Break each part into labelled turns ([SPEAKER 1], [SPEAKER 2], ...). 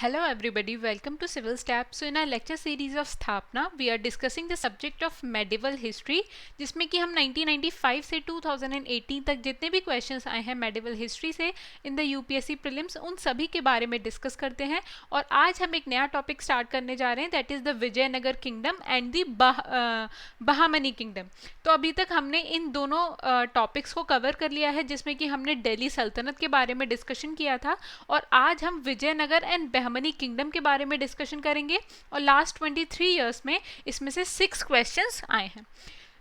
[SPEAKER 1] Hello everybody, welcome to Civil Stab. So in our lecture series of Sthapna, we are discussing the subject of medieval history, जिसमें कि हम 1995 से 2018 तक जितने भी क्वेश्चंस आए हैं medieval history से इन द यूपीएससी प्रीलिम्स उन सभी के बारे में डिस्कस करते हैं। और आज हम एक नया टॉपिक स्टार्ट करने जा रहे हैं, that is the Vijayanagar kingdom and the Bahmani kingdom. तो अभी तक हमने इन दोनों टॉपिक्स को कवर कर लिया है, जिसमें कि हमने दिल्ली सल्तनत के बारे में डिस्कशन किया था और आज हम विजयनगर एंड बहमनी किंगडम के बारे में डिस्कशन करेंगे। और लास्ट 23 ईयर्स में इसमें से 6 क्वेश्चंस आए हैं।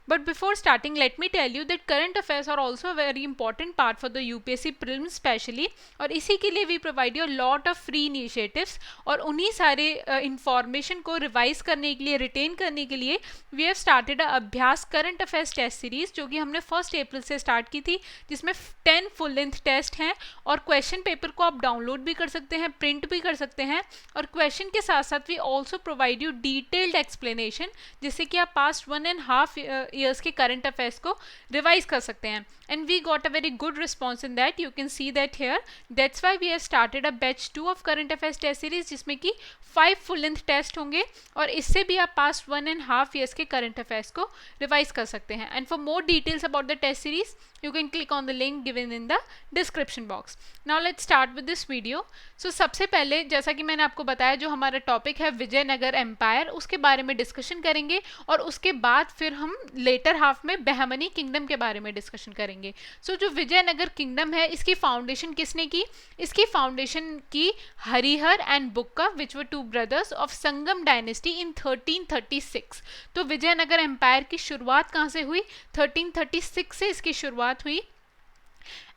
[SPEAKER 1] But before starting, let me tell you that current affairs are also a very important part for the UPSC prelims specially, और इसी के लिए we provide you a lot of free initiatives, और उन्हीं सारे information को revise करने के लिए, retain करने के लिए we have started a अभ्यास current affairs test series, जो कि हमने 1 अप्रैल से start की थी, जिसमें 10 full length टेस्ट हैं और क्वेश्चन पेपर को आप डाउनलोड भी कर सकते हैं, प्रिंट भी कर सकते हैं। और क्वेश्चन के साथ साथ we also provide you detailed explanation, जिससे कि आप पास्ट 1.5 ईयर्स के करंट अफेयर्स को रिवाइज कर सकते हैं। And we got a very good response in that, you can see that here. That's why we have started a batch 2 of current affairs test series, जिसमें कि 5 full length test होंगे और इससे भी आप पास्ट 1.5 ईयर्स के current affairs को revise कर सकते हैं। And for more details about the test series you can click on the link given in the description box. Now let's start with this video. So सबसे पहले जैसा कि मैंने आपको बताया, जो हमारा टॉपिक है विजयनगर एम्पायर, उसके बारे में डिस्कशन करेंगे और उसके बाद फिर हम लेटर हाफ में बहमनी किंगडम के बारे में डिस्कशन करेंगे। सो जो विजयनगर किंगडम है, इसकी फाउंडेशन किसने की? इसकी फाउंडेशन की Harihar and Bukka, which were 2 brothers of Sangam dynasty in 1336। तो विजयनगर एम्पायर की शुरुआत कहाँ से हुई? 1336 से इसकी शुरुआत हुई।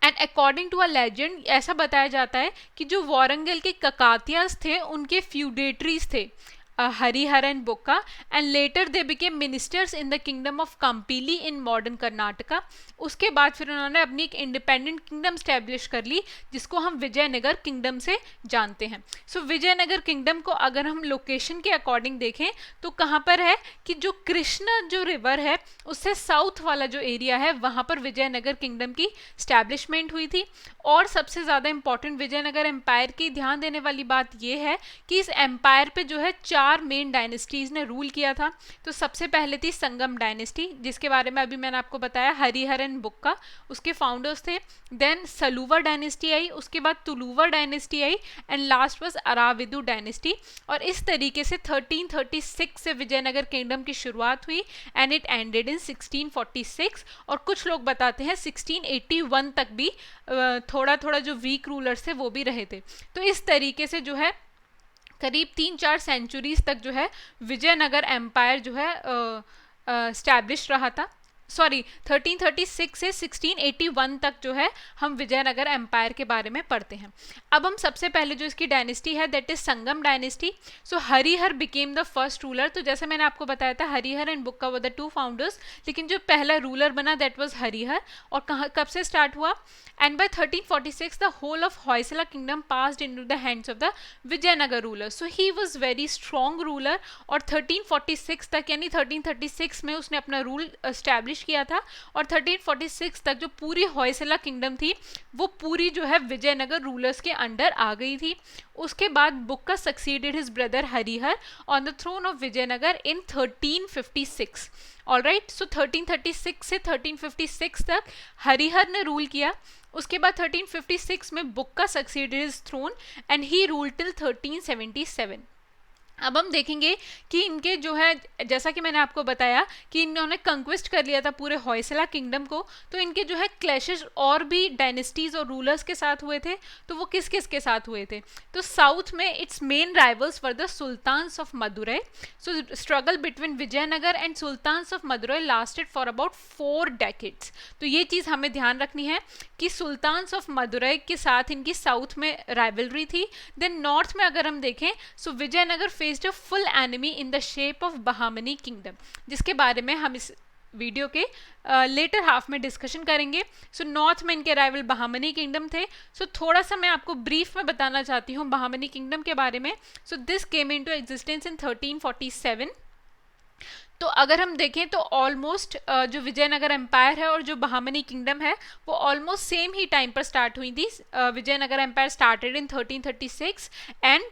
[SPEAKER 1] And according to a legend ऐसा बताया जाता है कि जो वारंगल के ककातियास थे उनके फ्यूडेटरीज थे Harihara and Bukka, and later they became ministers in the kingdom of Kampili in modern Karnataka. उसके बाद फिर उन्होंने अपनी एक इंडिपेंडेंट किंगडम स्टैब्लिश कर ली, जिसको हम विजयनगर किंगडम से जानते हैं। सो विजयनगर किंगडम को अगर हम लोकेशन के अकॉर्डिंग देखें तो कहाँ पर है कि जो कृष्णा जो रिवर है उससे साउथ वाला जो एरिया है, वहाँ पर विजयनगर किंगडम की स्टैब्लिशमेंट हुई थी। और सबसे ज़्यादा इंपॉर्टेंट विजयनगर एम्पायर की ध्यान देने वाली बात यह है कि इस एम्पायर पे जो है 4 मेन डायनेस्टीज ने रूल किया था। तो सबसे पहले थी संगम डायनेस्टी, जिसके बारे में अभी मैंने आपको बताया, हरिहर एंड बुक्का उसके फाउंडर्स थे। देन सलूवर डायनेस्टी आई, उसके बाद तुलुवर डायनेस्टी आई, and last was Aravidu dynasty. और इस तरीके से 1336 से विजयनगर किंगडम की शुरुआत हुई एंड इट एंडेड इन 1646। और कुछ लोग बताते हैं 1681 तक भी थोड़ा थोड़ा जो वीक रूलर्स थे वो भी रहे थे। तो इस तरीके से जो है करीब 3-4 सेंचुरीज तक जो है विजयनगर एम्पायर जो है स्टैब्लिश रहा था। 1336 से 1681 तक जो है हम विजयनगर एम्पायर के बारे में पढ़ते हैं। अब हम सबसे पहले जो इसकी डायनेस्टी है that is Sangam dynasty. So Harihar became the first ruler. तो जैसे मैंने आपको बताया था Harihar and Bukka were the 2 founders, लेकिन जो पहला रूलर बना दैट वाज हरिहर। और कब से स्टार्ट हुआ? And by 1346 the whole of Hoysala kingdom passed into the hands of the Vijayanagar ruler. So he was very strong ruler और 1346 तक यानी 1336 में उसने अपना रूल एस्टैब्लिश किया था। और 1346 तक जो पूरी होयसला किंगडम थी वो पूरी जो है विजयनगर रूलर्स के अंडर आ गई थी। उसके बाद Bukka succeeded his brother Harihara on the throne of Vijayanagar in 1356। Alright, so 1336 से 1356 तक हरिहर ने रूल किया। उसके बाद 1356 में Bukka succeeded his throne and he ruled till 1377। अब हम देखेंगे कि इनके जो है, जैसा कि मैंने आपको बताया कि इन्होंने कंक्विस्ट कर लिया था पूरे होयसला किंगडम को, तो इनके जो है क्लैशेस और भी डायनेस्टीज और रूलर्स के साथ हुए थे। तो वो किस किस के साथ हुए थे? तो साउथ में its main rivals were the sultans of Madurai. So struggle between Vijayanagar and sultans of Madurai lasted for about 4 decades. तो ये चीज़ हमें ध्यान रखनी है कि सुल्तान्स ऑफ मदुरई के साथ इनकी साउथ में राइवलरी थी। देन नॉर्थ में अगर हम देखें so Vijayanagar faced a full enemy in the shape of Bahmani kingdom, जिसके बारे में हम इस वीडियो के लेटर हाफ में डिस्कशन करेंगे। सो नॉर्थ में इनके राइवल बहामनी किंगडम थे। सो थोड़ा सा मैं आपको ब्रीफ में बताना चाहती हूँ बहामनी किंगडम के बारे में। So this came into existence in 1347। तो अगर हम देखें तो ऑलमोस्ट जो विजयनगर एम्पायर है और जो बहामनी किंगडम है वो ऑलमोस्ट सेम ही टाइम पर स्टार्ट हुई थी. Vijayanagar empire started in 1336 and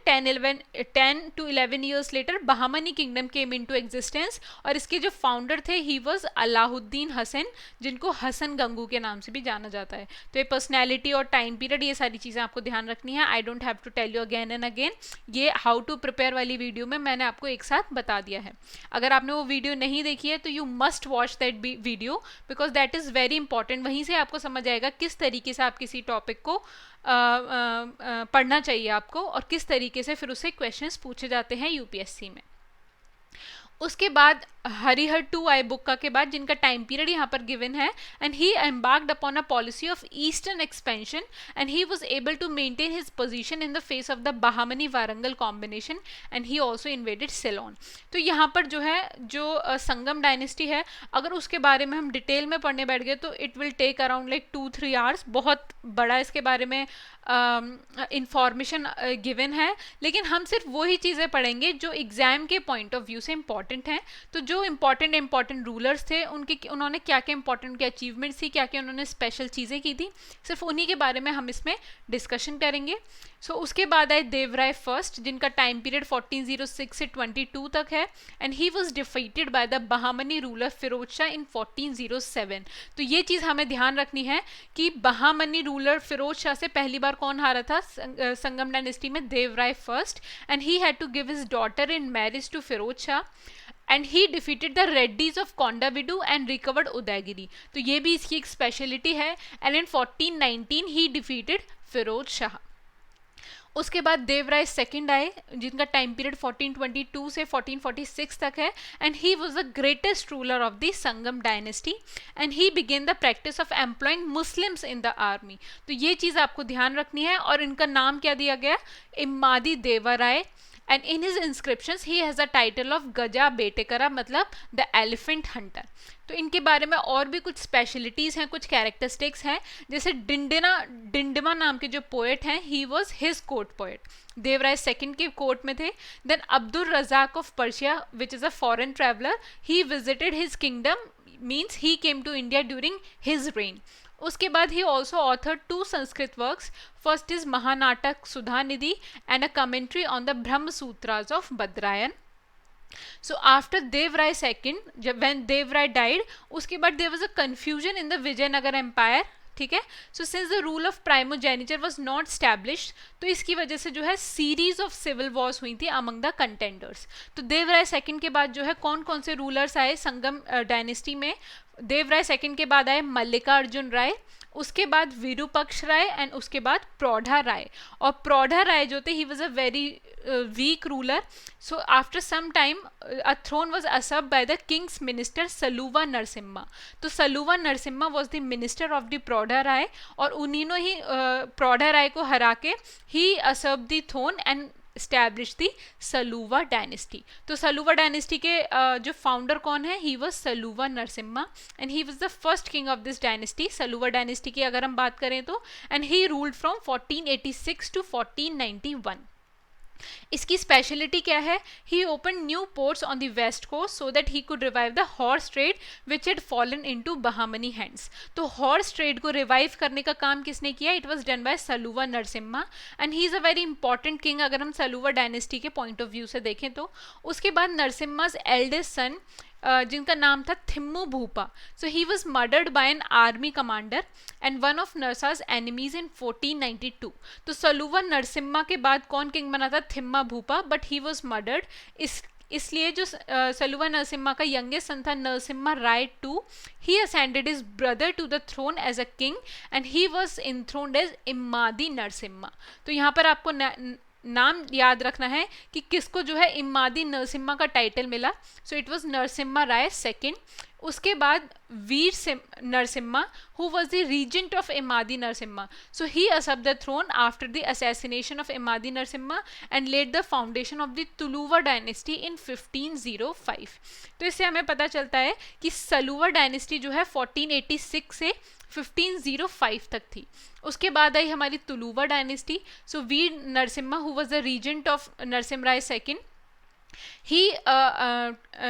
[SPEAKER 1] 10 to 11 years later Bahmani kingdom came into existence. और इसके जो फाउंडर थे ही वाज अलाउद्दीन हसन, जिनको हसन गंगू के नाम से भी जाना जाता है. तो ये पर्सनैलिटी और टाइम पीरियड, ये सारी चीज़ें आपको ध्यान रखनी है. I don't have to tell you again and again, ये हाउ टू प्रिपेयर वाली वीडियो में मैंने आपको एक साथ बता दिया है. अगर आपने वो वीडियो नहीं देखी है तो you must watch that video, because that is very important. वहीं से आपको समझ आएगा किस तरीके से आप किसी टॉपिक को पढ़ना चाहिए आपको, और किस तरीके से फिर उससे क्वेश्चंस पूछे जाते हैं यूपीएससी में. उसके बाद हरिहर टू आए बुक का के बाद, जिनका टाइम पीरियड यहाँ पर गिवन है. And he embarked upon a policy of eastern expansion and he was able to maintain his position in the face of the Bahmani Warangal combination and he also invaded Ceylon. तो यहाँ पर जो है जो संगम dynasty है, अगर उसके बारे में हम डिटेल में पढ़ने बैठ गए तो it will take around like 2-3 hours. बहुत बड़ा इसके बारे में इंफॉर्मेशन गिवन है, लेकिन हम सिर्फ वही चीज़ें पढ़ेंगे जो एग्जाम के पॉइंट ऑफ व्यू से इंपॉर्टेंट हैं. तो जो इंपॉर्टेंट रूलर्स थे उन्होंने क्या क्या इंपॉर्टेंट क्या अचीवमेंट्स थी, क्या क्या उन्होंने स्पेशल चीज़ें की थी, सिर्फ उन्हीं के बारे में हम इसमें डिस्कशन करेंगे. सो उसके बाद आए देवराय फर्स्ट, जिनका टाइम पीरियड 1406 से 22 तक है. And he was defeated by the Bahmani ruler Firoz Shah in 1407. तो ये चीज़ हमें ध्यान रखनी है कि बहामनी रूलर फिरोज शाह से पहली बार कौन हारा था संगम डायनेस्टी में? Devaraya first. And he had to give his daughter in marriage to Firoz Shah and he defeated the Reddis of Kondavidu and recovered Udayagiri. तो ये भी इसकी एक स्पेशलिटी है. And in 1419 he defeated Firoz Shah. उसके बाद देवराय सेकंड आए, जिनका टाइम पीरियड 1422 से 1446 तक है. And he was the greatest ruler of the Sangam dynasty and he begin the practice of employing Muslims in the army. तो ये चीज़ आपको ध्यान रखनी है. और इनका नाम क्या दिया गया? Immadi Devaraya. And in his inscriptions he has a title of Gajabetekara, मतलब द एलिफेंट हंटर. तो इनके बारे में और भी कुछ स्पेशलिटीज़ हैं, कुछ कैरेक्टरिस्टिक्स हैं. जैसे डिंडमा नाम के जो पोएट हैं, he was his court poet. Devaraya second के कोर्ट में थे. Then Abdul Razzaq of Persia, which is a foreign traveller, he visited his kingdom, means he came to India during his reign. उसके बाद he also author 2 Sanskrit works. First is Mahanataka Sudhanidhi and a commentary on the Brahma Sutras of Badarayana. So after Devrai II, when Devrai died, उसके बाद there was a confusion in the Vijayanagar Empire. ठीक है. So since the rule of primogeniture was not established, तो इसकी वजह से जो है सीरीज ऑफ सिविल वॉर्स हुई थी अमंग द कंटेंडर्स. तो देवराय सेकंड के बाद जो है कौन कौन से रूलर्स आए संगम डायनेस्टी में? देवराय सेकंड के बाद आए मल्लिकार्जुन राय, उसके बाद विरूपक्ष राय एंड उसके बाद प्रौढ़ा राय. और प्रौढ़ा राय जो थे, he was a very weak ruler. So after some time a throne was usurped by the king's minister Saluva Narasimha. तो Saluva Narasimha was the minister of the Praudha Raya, और उन्हीं ही प्रौढ़ा राय को हरा के ही usurped the throne and established the Saluva dynasty. तो सलूवा डायनेस्टी के जो फाउंडर कौन है? He was Saluva Narasimha and he was the first king of this dynasty. Saluva dynasty की अगर हम बात करें तो, and he ruled from 1486 to 1491. इसकी स्पेशलिटी क्या है? He open new ports on the west coast so that he could revive the horse trade which had fallen into Bahmani hands. तो हॉर्स ट्रेड को रिवाइव करने का काम किसने किया? It was done by Saluva Narasimha and he is a very important king अगर हम Saluva dynasty के पॉइंट ऑफ व्यू से देखें तो. उसके बाद नरसिम्हाज एल्डेस्ट सन जिनका नाम था Thimmu Bhupa. So he was murdered by an army commander and one of Narasa's enemies in 1492. तो सलूवा नरसिम्हा के बाद कौन किंग बना था? Thimma Bhupa, but he was murdered. इसलिए जो सलूवा नरसिम्हा का यंगेस्ट सन था Narasimha Raya II, he ascended his brother to the throne as a king and he was enthroned as Immadi Narasimha. तो यहाँ पर आपको नाम याद रखना है कि किसको जो है इम्मादी नरसिम्हा का टाइटल मिला. So it was Narasimha Raya second. उसके बाद Vira Narasimha who was the regent of Immadi Narasimha. So he usurped the throne after the assassination of Immadi Narasimha and laid the foundation of the Tuluva dynasty in 1505. तो इससे हमें पता चलता है कि सलूवा डायनेस्टी जो है 1486 से 1505 तक थी. उसके बाद आई हमारी Tuluva dynasty. So Veer Narasimha who was the regent of Narasimha Raya second, he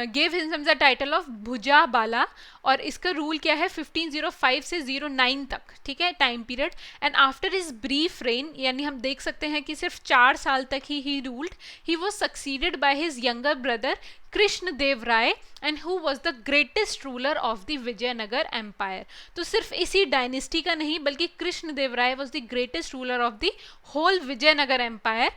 [SPEAKER 1] gave himself the title of Bhuja Bala, और इसका रूल क्या है 1505 से 09 तक, ठीक है, time period. And after his brief rain, यानी हम देख सकते हैं कि सिर्फ 4 साल तक he ruled, he was succeeded by his younger brother Krishna Deva Raya, and who was the greatest ruler of the Vijayanagara empire. तो सिर्फ इसी डायनेस्टी का नहीं, बल्कि Krishna Deva Raya was the greatest ruler of the whole Vijayanagara empire,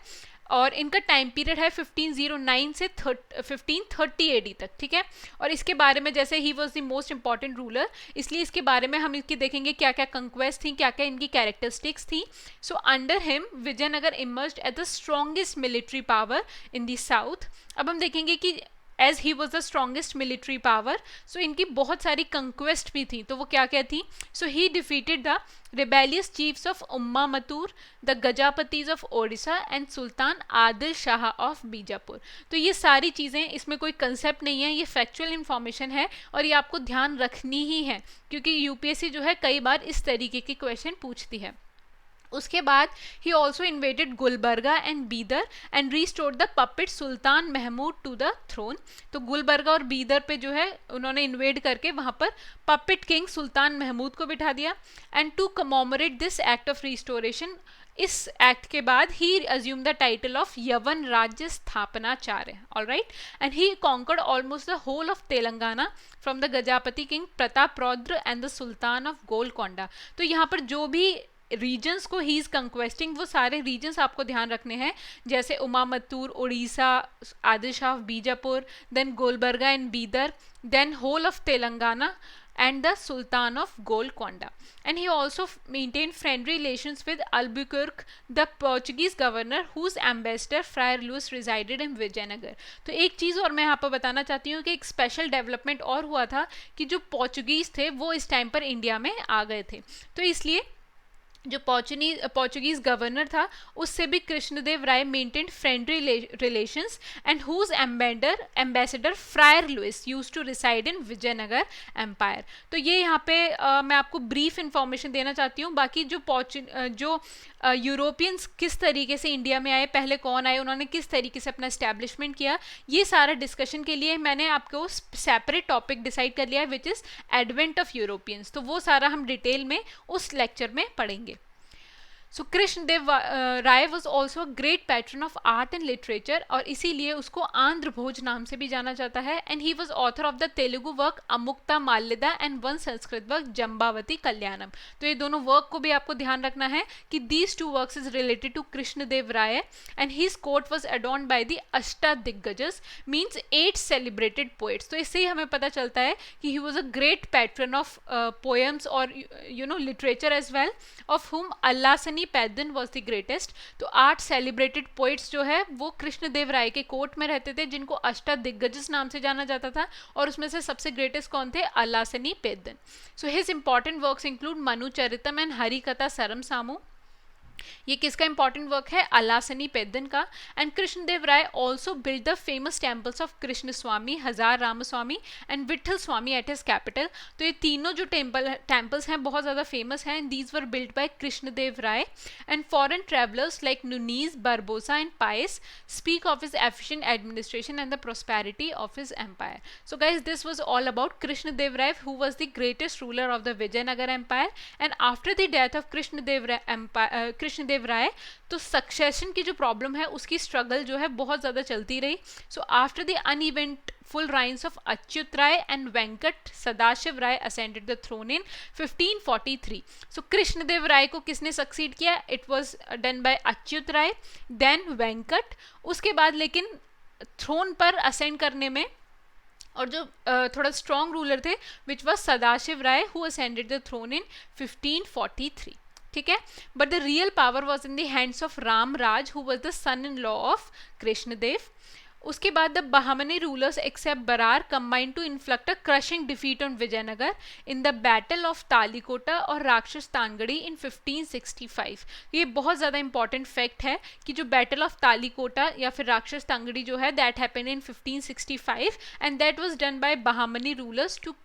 [SPEAKER 1] और इनका टाइम पीरियड है 1509 से 1530 एडी तक, ठीक है। और इसके बारे में, जैसे ही was the most important ruler, इसलिए इसके बारे में हम इसकी देखेंगे क्या क्या कंक्वेस्ट थी, क्या क्या इनकी कैरेक्टरिस्टिक्स थी। So under him Vijayanagara emerged at the strongest military power in the south. अब हम देखेंगे कि as he was the strongest military power, so इनकी बहुत सारी कंक्वेस्ट भी थी, तो वो क्या क्या थी। So he defeated the rebellious chiefs of Umma Matur, the Gajapatis of Odisha and Sultan Adil Shah of Bijapur. तो ये सारी चीज़ें, इसमें कोई कंसेप्ट नहीं है, ये फैक्चुअल इंफॉर्मेशन है और ये आपको ध्यान रखनी ही है, क्योंकि यूपीएससी जो है कई बार इस तरीके के क्वेश्चन पूछती है। उसके बाद he also invaded Gulbarga and Bidar and restored the puppet sultan Mahmud to the throne. तो गुलबर्गा और बीदर पे जो है उन्होंने इन्वेड करके वहां पर पपेट किंग सुल्तान महमूद को बिठा दिया। And to commemorate this act of restoration, इस एक्ट के बाद he assume the title of Yavana Rajya Sthapanacharya, alright. And he conquered almost the whole of Telangana from the Gajapati king Pratap Rudra and the sultan of Golconda. तो यहाँ पर जो भी रीजन्स को ही इज कंक्वेस्टिंग, वो सारे रीजन्स आपको ध्यान रखने हैं, जैसे Ummattur, Orissa, Adil Shah Bijapur, then Gulbarga and Bidar, then whole of Telangana and the Sultan of Golconda. And he also maintained friendly relations with Albuquerque, the Portuguese governor whose ambassador Friar Louis resided in Vijayanagar. तो एक चीज़ और मैं यहाँ पर बताना चाहती हूँ कि एक स्पेशल डेवलपमेंट और हुआ था कि जो पोर्चुगीज़ थे वो इस टाइम पर इंडिया में आ गए थे, तो इसलिए जो पोर्चुगीज गवर्नर था उससे भी Krishnadeva Raya maintain friendly relations, and whose ambassador friar Luis used to reside in Vijayanagara empire. तो ये यहाँ पे मैं आपको ब्रीफ इंफॉर्मेशन देना चाहती हूँ। बाकी जो यूरोपियंस किस तरीके से इंडिया में आए, पहले कौन आए, उन्होंने किस तरीके से अपना एस्टैब्लिशमेंट किया, ये सारा डिस्कशन के लिए मैंने आपको सेपरेट टॉपिक डिसाइड कर लिया है, which is advent of Europeans. तो वो सारा हम डिटेल में उस लेक्चर में पढ़ेंगे। So Krishnadeva Raya was also a great patron of art and literature, और इसीलिए उसको आंध्र भोज नाम से भी जाना जाता है। And he was author of the Telugu work Amuktamalyada and one Sanskrit work Jambavati Kalyanam. तो ये दोनों वर्क को भी आपको ध्यान रखना है कि these two works is related to Krishnadeva Raya. And his court was adorned by the Ashtadiggajas, means 8 celebrated poets. तो इससे ही हमें पता चलता है कि he was a great patron of poems और literature as well, of whom Allasani Peddana was the greatest. तो 8 सेलिब्रेटेड पोइट्स जो है वो कृष्णदेव राय के कोर्ट में रहते थे, जिनको अष्टादिग्गजस नाम से जाना जाता था, और उसमें से सबसे ग्रेटेस्ट कौन थे, Allasani Peddana. So his important works include Manu Charitam and Harikatha Sarasamu. ये किसका इंपॉर्टेंट वर्क है, अलासनी पैदन का। And Krishnadeva Raya also build the famous temples of Krishna Swami, Hazara Ramaswami and Vitthal Swami at his capital. तो ये तीनों जो टेम्पल्स हैं बहुत ज़्यादा फेमस हैं, these were build by Krishnadeva Raya. And foreign travellers like Nuniz, Barbosa and Paes speak of his efficient administration and the prosperity of his empire. So guys this was all about Krishnadeva Raya, who was the greatest ruler of the Vijayanagara empire. And after the death of Krishnadeva Raya, तो succession की जो problem है उसकी struggle जो है बहुत ज़्यादा चलती रही। So after the uneventful reigns of Achyuta Raya and Venkata Sadashiva Raya ascended the throne in 1543। So Krishnadeva Raya को किसने सक्सीड किया, it was done by Achyuta Raya, then Venkata. उसके बाद लेकिन थ्रोन पर असेंड करने में और जो थोड़ा स्ट्रॉन्ग रूलर थे, which was Sadashiva Raya, who ascended the throne in 1543, ठीक है। But the real power was in the hands of Rama Raja, who was the son in law of Krishnadeva. उसके बाद the Bahmani rulers except Berar combine to inflict a crushing defeat on Vijayanagara in the battle of Talikota और राक्षस तांगड़ी इन 1565। ये बहुत ज़्यादा important fact है कि जो battle of Talikota या फिर राक्षस तांगड़ी जो है, that happened in 1565 and that was done by Bahmani rulers to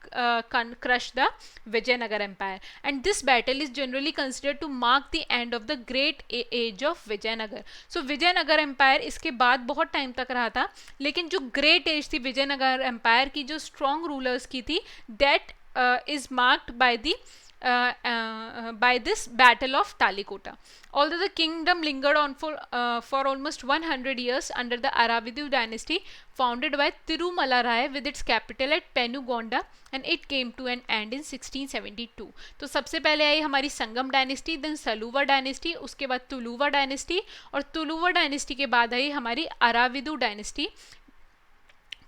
[SPEAKER 1] crush the Vijayanagar Empire. And this battle is generally considered to mark the end of the great age of Vijayanagar. So Vijayanagar Empire इसके बाद बहुत time तक रहा था, लेकिन जो great as थी Vijayanagar empire की, जो स्ट्रॉन्ग रूलर्स की थी, that is marked by the by this battle of Talikota. Although the kingdom lingered on for almost 100 years under the Aravidu dynasty founded by Tirumala Rai with its capital at Penugonda, and it came to an end in 1672. तो सबसे पहले आई हमारी संगम dynasty, then सलूवा dynasty, उसके बाद Tuluva dynasty, और Tuluva dynasty के बाद आई हमारी अराविदु डायनेस्टी,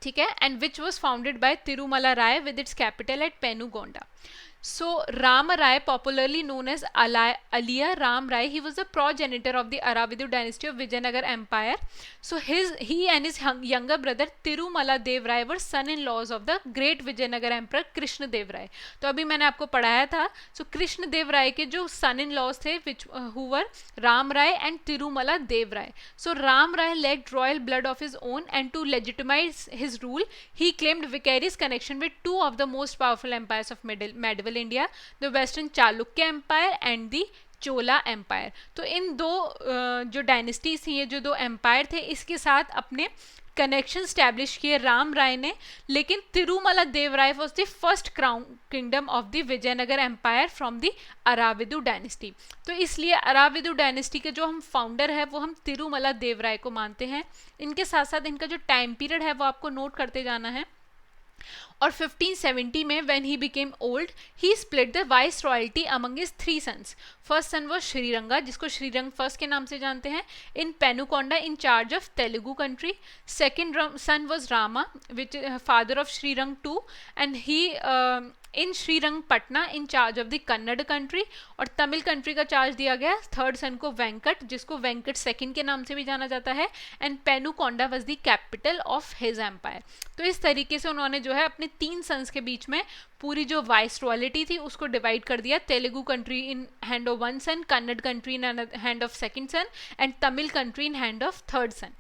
[SPEAKER 1] ठीक है, and which was founded by Tirumala Raya with its capital at Penukonda. So Rama Rai, popularly known as Aliya Ram Rai, he was the progenitor of the Aravidu dynasty of Vijayanagar Empire. So he and his younger brother Tirumala Dev Rai were son-in-laws of the great Vijayanagar Emperor Krishna Dev Rai. तो अभी मैंने आपको पढ़ाया था. So Krishna Deva राय के जो son-in-laws थे, which who were Ram Rai and Tirumala Dev Rai. So Ram Rai lacked royal blood of his own, and to legitimize his rule, he claimed vicarious connection with two of the most powerful empires of medieval India, the western Chalukya empire and the Chola empire. तो इन दो जो dynasties थी, ये जो दो empire थे, इसके साथ अपने कनेक्शन स्टैब्लिश किए राम राय ने. लेकिन Tirumala Deva Raya was the first crown kingdom of the Vijayanagara empire from the Aravidu dynasty. तो इसलिए अराविदु डायनेस्टी के जो हम फाउंडर है वो हम तिरुमला देव राय को मानते हैं. इनके साथ साथ इनका जो टाइम पीरियड है वो आपको नोट करते जाना है. और 1570 में when he became old, he split the viceroyalty among his three sons. First son was Sriranga, जिसको श्रीरंग फर्स्ट के नाम से जानते हैं, in Penukonda in charge of Telugu country. Second son was Rama, which father of Srirang II, and he in Srirangapatna in charge of the Kannada country, और Tamil country का charge दिया गया थर्ड सन को वेंकट, जिसको वेंकट सेकंड के नाम से भी जाना जाता है, and Penukonda was the capital of his empire. तो इस तरीके से उन्होंने जो है अपने तीन सन्स के बीच में पूरी जो वाइस रॉयलिटी थी उसको डिवाइड कर दिया. Telugu country in hand of one son, Kannada country in hand of second son, and Tamil country in hand of third son.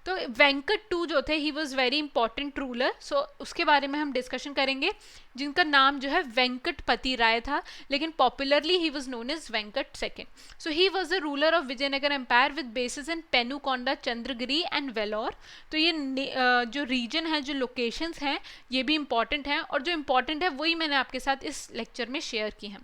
[SPEAKER 1] तो वेंकट टू जो थे, he was very important ruler. So उसके बारे में हम डिस्कशन करेंगे, जिनका नाम जो है वेंकटपति राय था, लेकिन popularly he was known as Venkata second. So he was the ruler of Vijayanagar empire with bases in Penukonda, Chandragiri and Vellore. तो ये जो रीजन है, जो लोकेशंस हैं, ये भी इंपॉर्टेंट हैं, और जो इंपॉर्टेंट है वही मैंने आपके साथ इस लेक्चर में शेयर की है.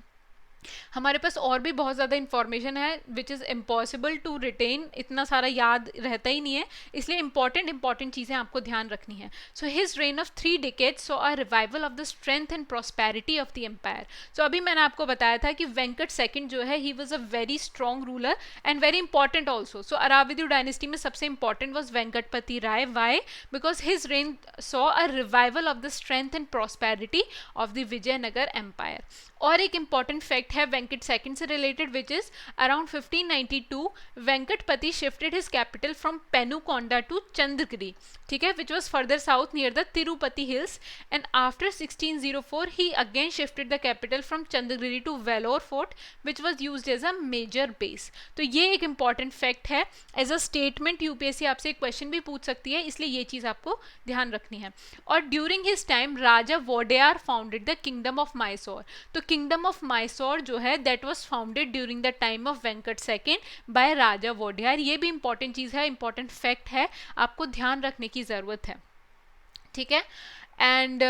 [SPEAKER 1] हमारे पास और भी बहुत ज़्यादा इंफॉर्मेशन है which is impossible to retain, इतना सारा याद रहता ही नहीं है, इसलिए इंपॉर्टेंट चीज़ें आपको ध्यान रखनी है. So his reign of 3 decades so a revival of the strength and prosperity of the empire. So अभी मैंने आपको बताया था कि वेंकट सेकंड जो है, he was a very strong ruler and very important also. So Aravidu dynasty में सबसे important was Venkatapati Raya. Why? Because his reign saw a revival of the strength and prosperity of the Vijayanagara empire. और एक इंपॉर्टेंट फैक्ट है Venkata second से related, which is around 1592 Venkatapati shifted his capital from Penukonda to Chandragiri, ठीक है, which was further south near the Tirupati hills, and after 1604 he again shifted the capital from Chandragiri to Vellore fort, which was used as a major base. तो ये एक important fact है. As a statement UPSC आपसे एक question भी पूछ सकती है, इसलिए ये चीज़ आपको ध्यान रखनी है. और during his time Raja Wodeyar founded the kingdom of Mysore. तो किंगडम ऑफ माइसोर जो है, that was founded during the time of Venkata second by Raja Wodeyar. ये भी इंपॉर्टेंट चीज़ है, इंपॉर्टेंट फैक्ट है, आपको ध्यान रखने की ज़रूरत है, ठीक है. And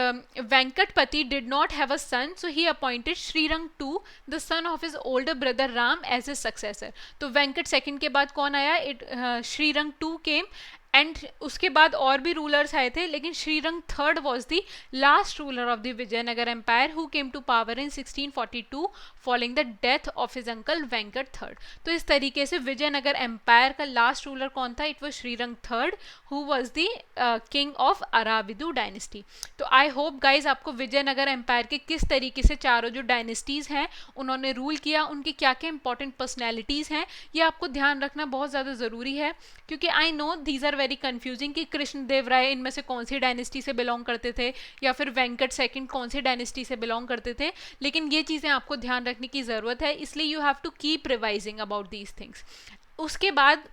[SPEAKER 1] Venkatpati did not have a son, so he appointed Srirang II, the son of his older brother Ram, as his successor. तो वेंकट सेकंड के बाद कौन आया? श्रीरंग II came, एंड उसके बाद और भी रूलर्स आए थे, लेकिन Sriranga third was the last ruler of the Vijayanagara empire who came to power in 1642 following the death of his uncle Venkata third. तो इस तरीके से विजयनगर एम्पायर का लास्ट रूलर कौन था? It was Sriranga third who was the king of Aravidu dynasty. तो I hope guys आपको Vijayanagar empire के किस तरीके से चारों जो डायनेस्टीज हैं उन्होंने रूल किया, उनकी क्या क्या इंपॉर्टेंट पर्सनैलिटीज़ हैं, ये आपको ध्यान रखना बहुत ज़्यादा ज़रूरी है, क्योंकि I know these are very confusing कि कृष्ण देव राय इनमें से कौन सी डायनेस्टी से बिलोंग करते थे, या फिर वेंकट सेकंड कौन सी डायनेस्टी से बिलोंग करते थे. लेकिन ये चीज़ें आपको ध्यान रखने की ज़रूरत है, इसलिए you have to keep revising about these things. उसके बाद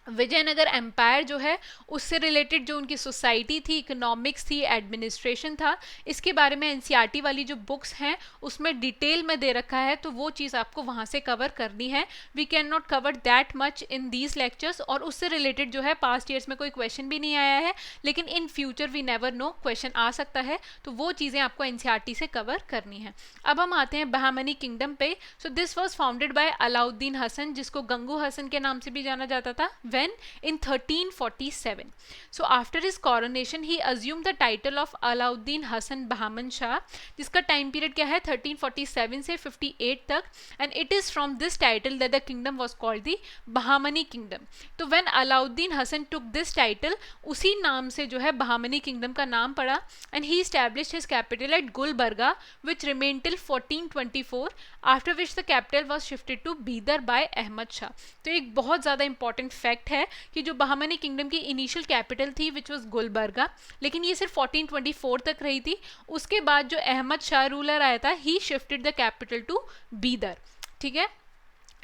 [SPEAKER 1] विजयनगर एम्पायर जो है उससे रिलेटेड जो उनकी सोसाइटी थी, इकोनॉमिक्स थी, एडमिनिस्ट्रेशन था, इसके बारे में एनसीईआरटी वाली जो बुक्स हैं उसमें डिटेल में दे रखा है, तो वो चीज़ आपको वहाँ से कवर करनी है. We can not cover that much in these lectures. और उससे रिलेटेड जो है पास्ट ईयर्स में कोई क्वेश्चन भी नहीं आया है, लेकिन in future we never know question आ सकता है, तो वो चीज़ें आपको एनसीईआरटी से कवर करनी है. अब हम आते हैं बहामनी किंगडम पे. So this was founded by Alauddin Hasan, जिसको गंगू हसन के नाम से भी जाना जाता था. when in 1347. So after his coronation he assumed the title of Alauddin Hasan Bahman Shah, जिसका टाइम पीरियड क्या है 1347 से 58 तक, and it is from this title that the kingdom was called the Bahmani kingdom. तो when Alauddin Hasan took this title, उसी नाम से जो है बहामनी किंगडम का नाम पड़ा, and he established his capital at Gulbarga which remained till 1424, after which the capital was shifted to Bidar by Ahmad Shah. तो एक बहुत ज़्यादा इंपॉर्टेंट फैक्ट है कि जो बहामनी किंगडम की इनिशियल कैपिटल थी विच वाज गुलबर्गा, लेकिन ये सिर्फ 1424 तक रही थी. उसके बाद जो अहमद शाह रूलर आया था, he shifted the capital to Bidar. ठीक है,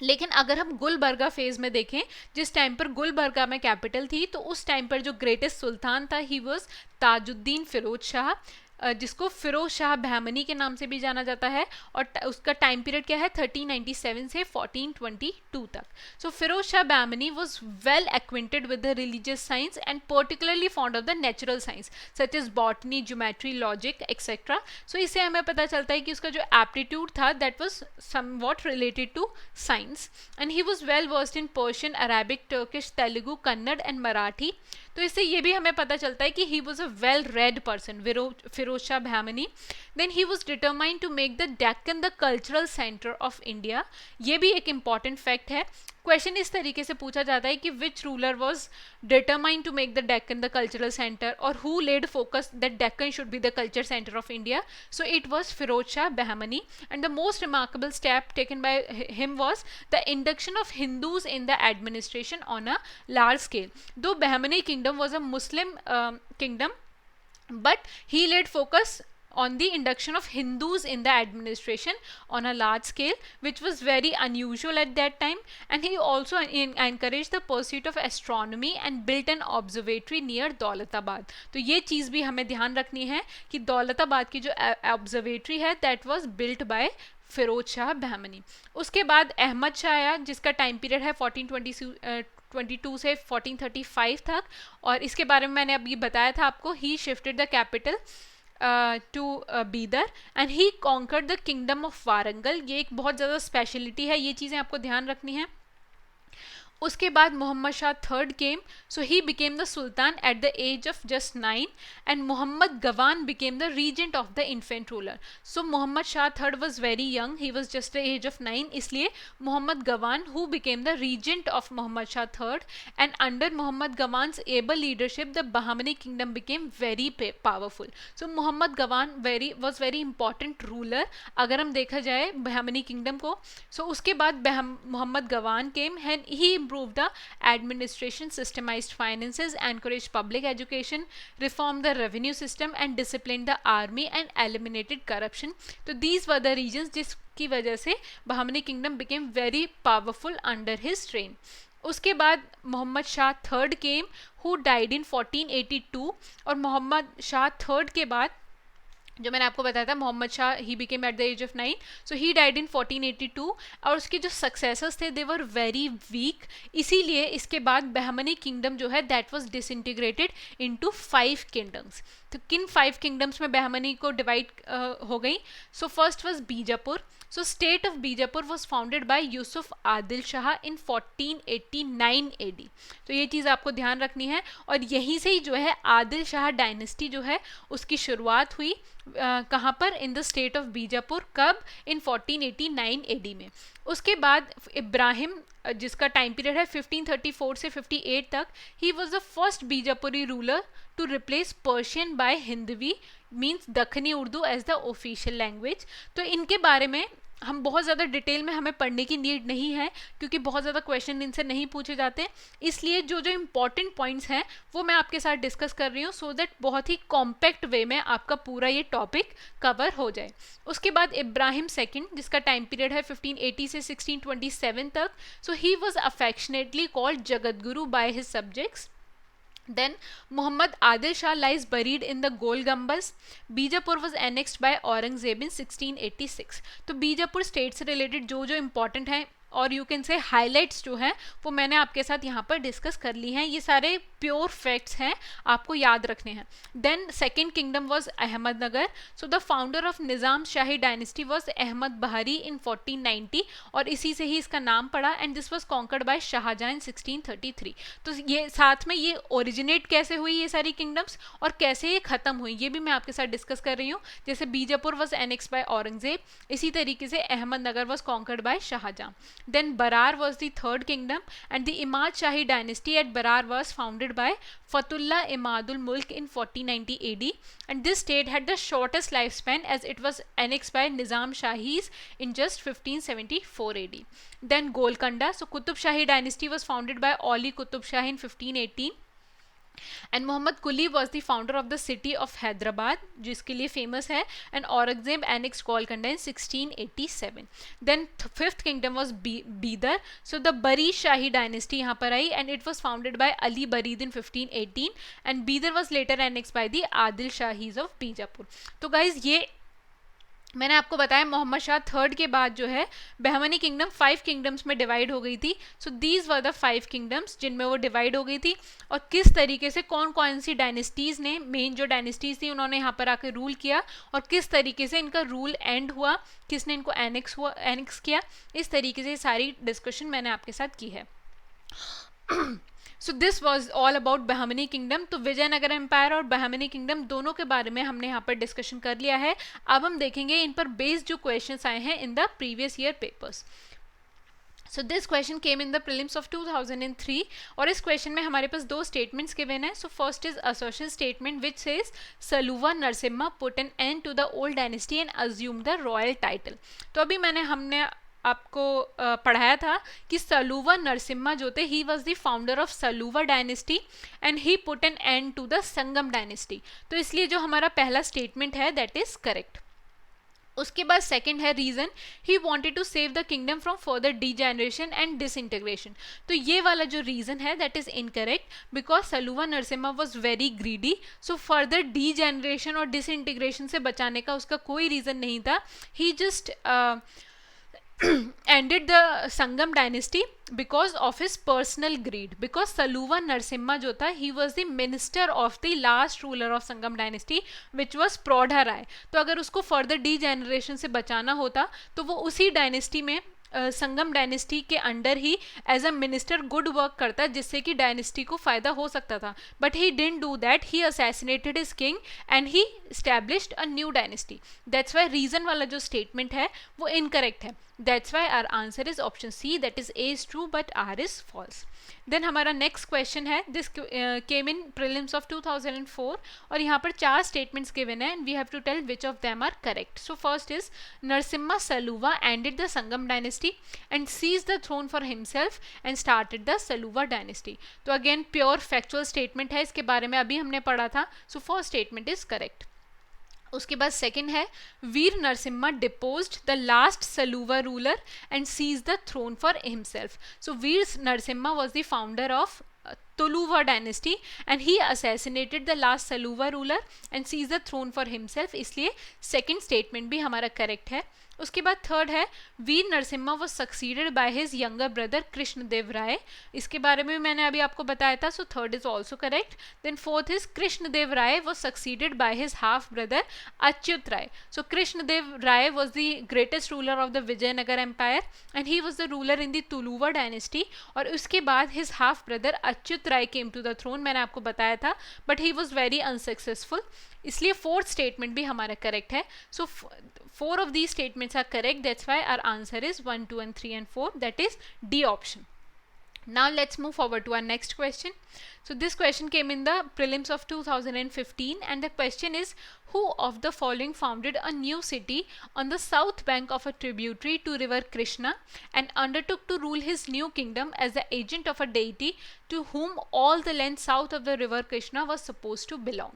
[SPEAKER 1] लेकिन अगर हम गुलबर्गा फेज में देखें, जिस टाइम पर गुलबर्गा में कैपिटल थी, तो उस टाइम पर जो ग्रेटेस्ट सुल्तान था ही वाज ताजुद्दीन फिरोज शाह, जिसको फिरोज शाह बहमनी के नाम से भी जाना जाता है, और उसका टाइम पीरियड क्या है 1397 से 1422 तक. So Firoz Shah Bahmani was well acquainted with the religious science and particularly fond of the natural science such is botany, geometry, logic etcetera. So इससे हमें पता चलता है कि उसका जो एप्टीट्यूड था that was somewhat related to science, and he was well versed in Persian, Arabic, Turkish, Telugu, Kannada and Marathi. तो इससे ये भी हमें पता चलता है कि he was a well read person, Firoz Shah Bahmani. Then he was determined to make the Deccan the cultural centre of India. ये भी एक इंपॉर्टेंट फैक्ट है. क्वेश्चन इस तरीके से पूछा जाता है कि which ruler was determined to make the Deccan the cultural centre, और who laid focus that Deccan should be the culture centre of India. So it was Firoz Shah Bahmani, and the most remarkable step taken by him was the induction of Hindus in the administration on a large scale. Though Bahmani kingdom was a Muslim kingdom, but he laid focus on the induction of Hindus in the administration on a large scale, which was very unusual at that time. And he also encouraged the pursuit of astronomy and built an observatory near Daulatabad. तो ये चीज़ भी हमें ध्यान रखनी है कि दौलताबाद की जो ऑब्जर्वेटरी है that was built by Firoz Shah Bahmani. उसके बाद अहमद शाह आया, जिसका टाइम पीरियड है 1422 से 1435 तक, और इसके बारे में मैंने अभी बताया था आपको. He shifted the capital to Bidar and he conquered the kingdom of Warangal. ये एक बहुत ज़्यादा स्पेशलिटी है, ये चीज़ें आपको ध्यान रखनी है. उसके बाद Mohammad Shah third came, so he became the sultan at the age of just 9, and Mohammed Gawan became the regent of the infant ruler. So Mohammed Shah third was very young, he was just the age of 9, इसलिए Mohammed Gawan who became the regent of Mohammed Shah third, and under Mohammed Gawan's able leadership the Bahmani kingdom became very powerful. So Mohammed Gawan was very important ruler अगर हम देखा जाए Bahmani kingdom को. So उसके बाद Mohammed Gawan came and he improved the administration, systemized finances, encouraged public education, reformed the revenue system and disciplined the army and eliminated corruption. So these were the regions जिसकी वजह से Bahmani kingdom became very powerful under his reign. उसके बाद Mohammad Shah third came who died in 1482, और Mohammad Shah third के बाद जो मैंने आपको बताया था Mohammad Shah he became at the age of 9, so he died in 1482, और उसके जो सक्सेसर्स थे दे वर वेरी वीक. इसीलिए इसके बाद बहमनी किंगडम जो है that was disintegrated into 5 kingdoms. तो किन 5 किंगडम्स में बहमनी को डिवाइड हो गई? So first was Bijapur. So state of Bijapur was founded bye Yusuf Adil Shah in 1489 AD. तो ये चीज़ आपको ध्यान रखनी है, और यहीं से ही जो है आदिल शाह डायनेस्टी जो है उसकी शुरुआत हुई. कहाँ पर? In the state of Bijapur. कब? इन 1489 AD में. उसके बाद इब्राहिम, जिसका टाइम पीरियड है 1534 से 58 तक, he was the first Bijapuri ruler to replace Persian by Hindavi, means Dakhni Urdu as the official language. तो इनके बारे में हम बहुत ज़्यादा डिटेल में हमें पढ़ने की नीड नहीं है, क्योंकि बहुत ज़्यादा क्वेश्चन इनसे नहीं पूछे जाते, इसलिए जो जो इम्पॉर्टेंट पॉइंट्स हैं वो मैं आपके साथ डिस्कस कर रही हूँ, सो दैट बहुत ही कॉम्पैक्ट वे में आपका पूरा ये टॉपिक कवर हो जाए। उसके बाद इब्राहिम सेकंड, जिसका टाइम पीरियड है 1580 से 1627 तक, सो he was affectionately called Jagat Guru by his subjects. Then Muhammad Adil Shah lies buried in the Gol Gumbaz. Bijapur was annexed by Aurangzeb in 1686. तो बीजापुर स्टेट से रिलेटेड जो जो इम्पोर्टेंट है और यू कैन से हाईलाइट्स जो हैं वो मैंने आपके साथ यहाँ पर डिस्कस कर ली हैं। ये सारे प्योर फैक्ट्स हैं, आपको याद रखने हैं। Then second kingdom was Ahmadnagar. So the founder of Nizam Shahi dynasty was Ahmad Bahri in 1490 और इसी से ही इसका नाम पड़ा। And this was conquered by Shahjahan in 1633। तो ये साथ में ये ओरिजिनेट कैसे हुई ये सारी किंगडम्स और कैसे ये ख़त्म हुई ये भी मैं आपके साथ डिस्कस कर रही हूँ। जैसे Bijapur was annex by Aurangzeb, इसी तरीके से Ahmadnagar was conquered by Shahjahan. Then Barar was the third kingdom and the Imad Shahi dynasty at Barar was founded by Fatullah Imadul Mulk in 1490 AD, and this state had the shortest lifespan as it was annexed by Nizam Shahis in just 1574 AD. Then Golconda, so Qutub Shahi dynasty was founded by Ali Qutub Shah in 1518 and Mohammed Quli was the founder of the city of Hyderabad, जिसके लिए famous है। And Aurangzeb annex Golconda in 1687। Then fifth kingdom was Bidar. So the Barid Shahi dynasty यहाँ पर आई and it was founded by Ali Barid in 1518 and Bidar was later annex by the Adil Shahis of Bijapur. तो guys ये मैंने आपको बताया मोहम्मद शाह थर्ड के बाद जो है बहमनी किंगडम 5 किंगडम्स में डिवाइड हो गई थी। So these were the 5 kingdoms जिनमें वो डिवाइड हो गई थी और किस तरीके से कौन कौन सी डायनेस्टीज़ ने, मेन जो डायनेस्टीज़ थी उन्होंने यहाँ पर आकर रूल किया और किस तरीके से इनका रूल एंड हुआ, किसने इनको एनेक्स किया, इस तरीके से सारी डिस्कशन मैंने आपके साथ की है। सो this was all about Bahmani kingdom. तो विजयनगर एम्पायर और बहमनी किंगडम दोनों के बारे में हमने यहाँ पर डिस्कशन कर लिया है। अब हम देखेंगे इन पर बेस्ड जो क्वेश्चंस आए हैं in the previous year papers. So this question came in the prelims of 2003 और इस क्वेश्चन में हमारे पास दो स्टेटमेंट्स गिवन है। So first is assertion statement which says Saluva Narasimha put an end to the old dynasty and assume the royal title. तो अभी हमने आपको पढ़ाया था कि सलूवा नरसिम्हा जो थे he was the founder of Saluva dynasty and he put an end to the Sangam dynasty. तो इसलिए जो हमारा पहला स्टेटमेंट है दैट इज करेक्ट। उसके बाद सेकंड है reason he wanted to save the kingdom from further degeneration and disintegration. तो ये वाला जो रीजन है that is incorrect because Saluva Narasimha was very greedy. So further degeneration और डिसइंटीग्रेशन से बचाने का उसका कोई रीजन नहीं था। He just ended the Sangam dynasty because of his personal greed. Because Saluva Narasimha जो था he was the minister of the last ruler of Sangam dynasty which was Prodha Rai. तो अगर उसको further degeneration से बचाना होता तो वो उसी डायनेस्टी में संगम डायनेस्टी के under he as a minister good work करता जिससे कि डायनेस्टी को फ़ायदा हो सकता था। But he didn't do that, he assassinated his king and he established a new dynasty. That's why reason वाला जो स्टेटमेंट है वो इनकरेक्ट है। That's why our answer is option C, that is A is true but R is false. Then हमारा next question है, this came in prelims of 2004 और यहाँ पर 4 स्टेटमेंट्स गिवन है and we have to tell which of them are correct. So first is Narasimha Saluva ended the Sangam dynasty and seized the throne for himself and started the Saluva dynasty. तो again pure factual statement है, इसके बारे में अभी हमने पढ़ा था। So first statement is correct. उसके बाद सेकंड है Veer Narasimha deposed the last सलूवा ruler and seized the throne for himself. So Veer Narasimha was the founder of Tuluva dynasty and he assassinated the last Saluva ruler and seized the throne for himself, इसलिए second statement भी हमारा correct है। उसके बाद third है Veer Narasimha was succeeded by his younger brother Krishnadeva Raya, इसके बारे में मैंने अभी आपको बताया था। So third is also correct. Then fourth is Krishnadeva Raya was succeeded by his half brother Achyuta Raya. So Krishnadeva Raya was the greatest ruler of the Vijayanagara empire and he was the ruler in the Tuluva dynasty और उसके बाद his half brother Achyuta Raya came to the throne, मैंने आपको बताया था, but he was very unsuccessful, इसलिए fourth statement भी हमारा करेक्ट है। सो 4 of these statements are correct, that's why our answer is 1, 2 and 3 and 4, that is D option. Now let's move forward to our next question. So this question came in the prelims of 2015 and the question is, who of the following founded a new city on the south bank of a tributary to river Krishna and undertook to rule his new kingdom as the agent of a deity to whom all the land south of the river Krishna was supposed to belong.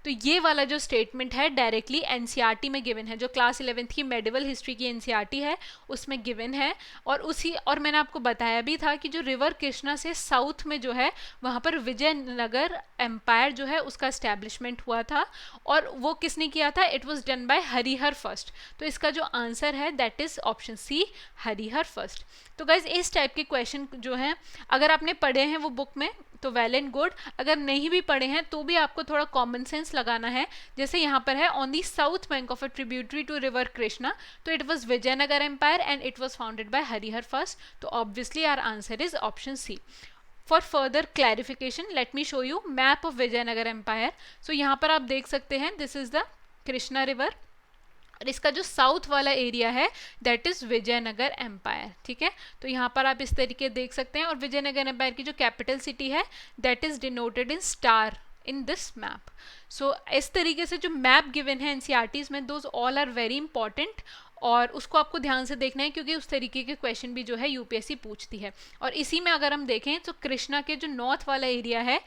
[SPEAKER 1] तो ये वाला जो statement है directly NCERT में given है, जो class 11th की medieval history की एनसीईआरटी है उसमें गिवन है। और मैंने आपको बताया भी था कि जो रिवर कृष्णा से साउथ में जो है वहाँ पर विजयनगर एम्पायर जो है उसका एस्टेब्लिशमेंट हुआ था और वो किसने किया था? It was done by Harihara first. तो इसका जो आंसर है that is option C, Harihara first. तो गाइज इस टाइप के क्वेश्चन जो हैं अगर आपने पढ़े हैं वो बुक में तो वेल एंड गुड, अगर नहीं भी पढ़े हैं तो भी आपको थोड़ा कॉमन सेंस लगाना है। जैसे यहाँ पर है on the south bank of a tributary to river Krishna, तो it was Vijayanagara empire and it was founded by Harihara first. तो obviously our answer is option C. For further clarification let me show you map of Vijayanagar empire. So यहाँ पर आप देख सकते हैं this is the Krishna river और इसका जो साउथ वाला एरिया है दैट इज विजयनगर एम्पायर। ठीक है, तो यहाँ पर आप इस तरीके देख सकते हैं और विजयनगर एम्पायर की जो कैपिटल सिटी है that is denoted in star in this map. So इस तरीके से जो मैप गिवन है एनसीईआरटीज में those all are very important और उसको आपको ध्यान से देखना है क्योंकि उस तरीके के क्वेश्चन भी जो है यूपीएससी पूछती है। और इसी में अगर हम देखें तो कृष्णा के जो नॉर्थ वाला एरिया है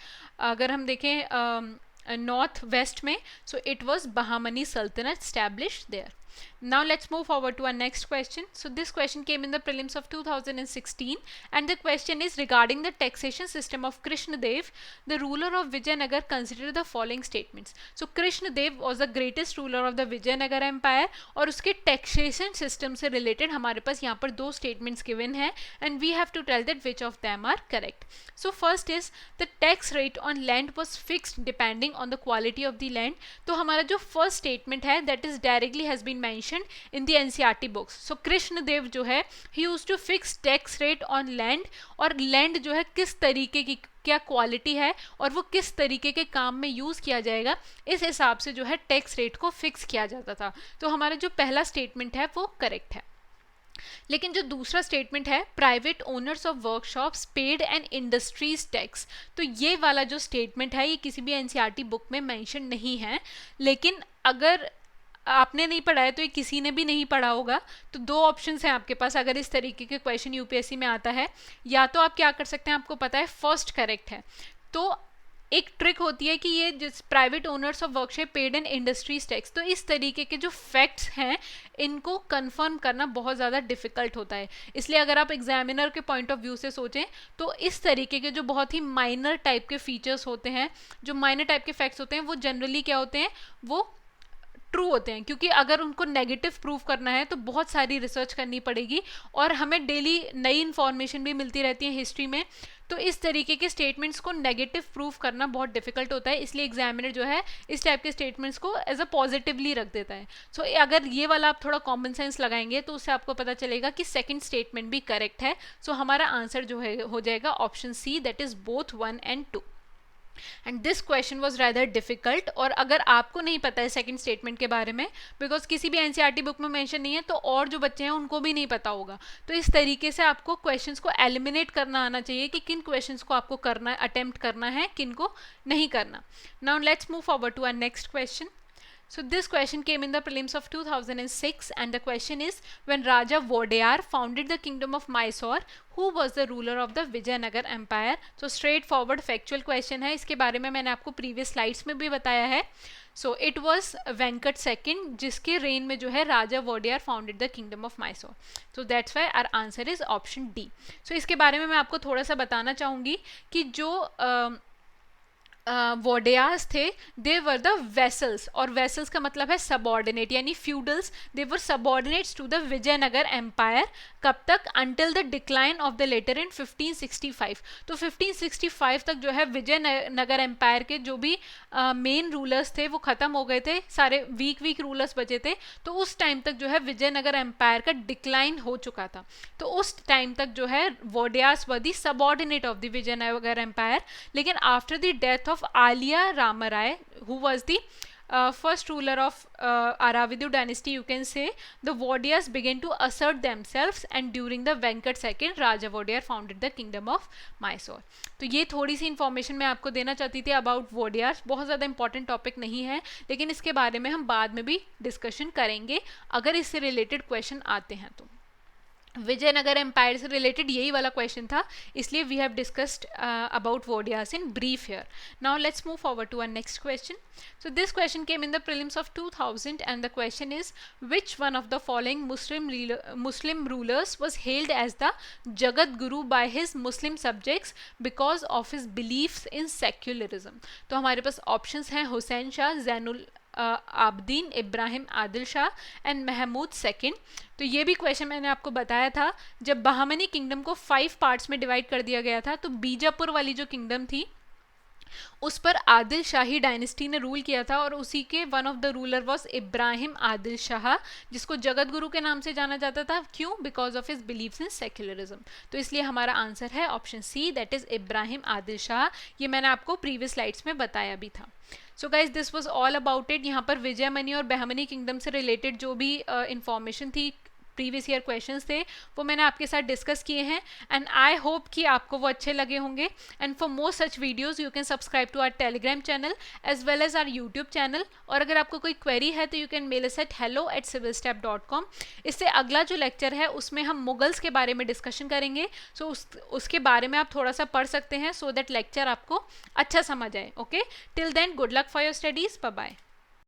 [SPEAKER 1] अगर हम देखें नॉर्थ वेस्ट में, so it was Bahmani Sultanate established there. Now let's move forward to our next question. So this question came in the prelims of 2016 and the question is regarding the taxation system of Krishna Dev, the ruler of Vijayanagar. Consider the following statements. So Krishna Dev was the greatest ruler of the Vijayanagar empire और उसके taxation system से related हमारे पास यहाँ पर दो statements given हैं and we have to tell that which of them are correct. So first is the tax rate on land was fixed depending on the quality of the land. तो हमारा जो first statement है that is directly has been mentioned in the NCERT books. So Krishna देव जो है he used to fix tax rate on land और land जो है किस तरीके की क्या क्वालिटी है और वो किस तरीके के काम में यूज किया जाएगा इस हिसाब से जो है टैक्स रेट को फिक्स किया जाता था। तो हमारा जो पहला स्टेटमेंट है वो करेक्ट है। लेकिन जो दूसरा स्टेटमेंट है private owners of workshops paid and industries tax, तो ये वाला जो स्टेटमेंट है ये किसी भी एनसीईआरटी बुक में मेंशन नहीं है। लेकिन अगर आपने नहीं पढ़ा है तो ये किसी ने भी नहीं पढ़ा होगा। तो दो ऑप्शंस हैं आपके पास अगर इस तरीके के क्वेश्चन यूपीएससी में आता है, या तो आप क्या कर सकते हैं आपको पता है फर्स्ट करेक्ट है। तो एक ट्रिक होती है कि ये जिस private owners of workshop paid and industries tax, तो इस तरीके के जो फैक्ट्स हैं इनको कंफर्म करना बहुत ज़्यादा डिफिकल्ट होता है। इसलिए अगर आप एग्जामिनर के पॉइंट ऑफ व्यू से सोचें तो इस तरीके के जो बहुत ही माइनर टाइप के फीचर्स होते हैं, जो माइनर टाइप के फैक्ट्स होते हैं वो जनरली क्या होते हैं, वो ट्रू होते हैं। क्योंकि अगर उनको नेगेटिव प्रूव करना है तो बहुत सारी रिसर्च करनी पड़ेगी और हमें डेली नई इन्फॉर्मेशन भी मिलती रहती है हिस्ट्री में। तो इस तरीके के स्टेटमेंट्स को नेगेटिव प्रूफ करना बहुत डिफिकल्ट होता है, इसलिए एग्जामिनर जो है इस टाइप के स्टेटमेंट्स को एज अ पॉजिटिवली रख देता है। सो अगर ये वाला आप थोड़ा कॉमन सेंस लगाएंगे तो उससे आपको पता चलेगा कि सेकंड स्टेटमेंट भी करेक्ट है। सो हमारा आंसर जो है हो जाएगा option C, that is both 1 and 2। And this question was rather difficult. और अगर आपको नहीं पता है सेकंड स्टेटमेंट के बारे में बिकॉज किसी भी एनसीईआरटी बुक में मेंशन नहीं है, तो और जो बच्चे हैं उनको भी नहीं पता होगा। तो इस तरीके से आपको क्वेश्चंस को एलिमिनेट करना आना चाहिए कि किन क्वेश्चंस को आपको करना है, अटेम्प्ट करना है, किन को नहीं करना। Now let's move forward to our next question. So this question came in the prelims of 2006 and the question is, when Raja Wadeyar founded the kingdom of Mysore, who was the ruler of the Vijayanagar empire? So straightforward factual question है, इसके बारे में मैंने आपको previous slides में भी बताया है। So it was Venkat II जिसके reign में जो है राजा Wodeyar founded the kingdom of Mysore. So that's why our answer is option D. So इसके बारे में मैं आपको थोड़ा सा बताना चाहूँगी कि जो वोडेयार्स थे दे वर द वेसल्स, और वेसल्स का मतलब है सबॉर्डिनेट यानी feudals. They were subordinates to the Vijayanagara empire कब तक, until the decline of the latter in 1565। तो 1565 तक जो है विजयनगर एम्पायर के जो भी मेन रूलर्स थे वो ख़त्म हो गए थे, सारे वीक रूलर्स बचे थे। तो उस टाइम तक जो है विजयनगर एम्पायर का डिक्लाइन हो चुका था। तो उस टाइम तक जो है Wodeyars were the subordinate of the Vijayanagara empire. लेकिन after the death of Alia Rama Rai, who was the first ruler of Aravidu dynasty, you can say, the Vodiyas began to assert themselves, and during the Venkat II, Raja Vodiyar founded the kingdom of Mysore. तो ये थोड़ी सी information मैं आपको देना चाहती थी about वोडियार्स. बहुत ज़्यादा इंपॉर्टेंट टॉपिक नहीं है, लेकिन इसके बारे में हम बाद में भी डिस्कशन करेंगे अगर इससे रिलेटेड क्वेश्चन आते हैं तो. विजयनगर एम्पायर से रिलेटेड यही वाला क्वेश्चन था, इसलिए we have discussed about Wodiyas in brief here. Now let's move forward to our next question. So this question came in the prelims of 2000, and the question is, which one of the following Muslim rulers was hailed as the Jagat Guru by his Muslim subjects because of his beliefs in secularism? तो हमारे पास options हैं Hussain Shah, Zainul Abedin, Ibrahim Adil Shah and Mahmood second. तो ये भी question मैंने आपको बताया था, जब बहामनी किंगडम को 5 पार्ट्स में डिवाइड कर दिया गया था, तो बीजापुर वाली जो किंगडम थी उस पर आदिल शाही डायनेस्टी ने रूल किया था, और उसी के one of the ruler was Ibrahim Adil Shah, जिसको जगत गुरु के नाम से जाना जाता था. क्यों? Because of his beliefs in secularism. तो इसलिए हमारा आंसर है option C, that is Ibrahim Adil Shah. ये मैंने आपको प्रीवियस स्लाइड्स में बताया भी था. So guys this was all about it. यहाँ पर विजयमनी और बहमनी किंगडम से रिलेटेड जो भी इंफॉर्मेशन थी, प्रीवियस ईयर क्वेश्चंस थे, वो मैंने आपके साथ डिस्कस किए हैं, एंड आई होप कि आपको वो अच्छे लगे होंगे. And for more such videos you can subscribe to our Telegram channel as well as our YouTube channel. और अगर आपको कोई क्वेरी है तो you can mail us at hello@civilstep.com. इससे अगला जो लेक्चर है उसमें हम मुगल्स के बारे में डिस्कशन करेंगे. सो उसके बारे में आप थोड़ा सा पढ़ सकते हैं, सो दैट लेक्चर आपको अच्छा समझ आए. Okay, till then good luck for your studies. Bye bye.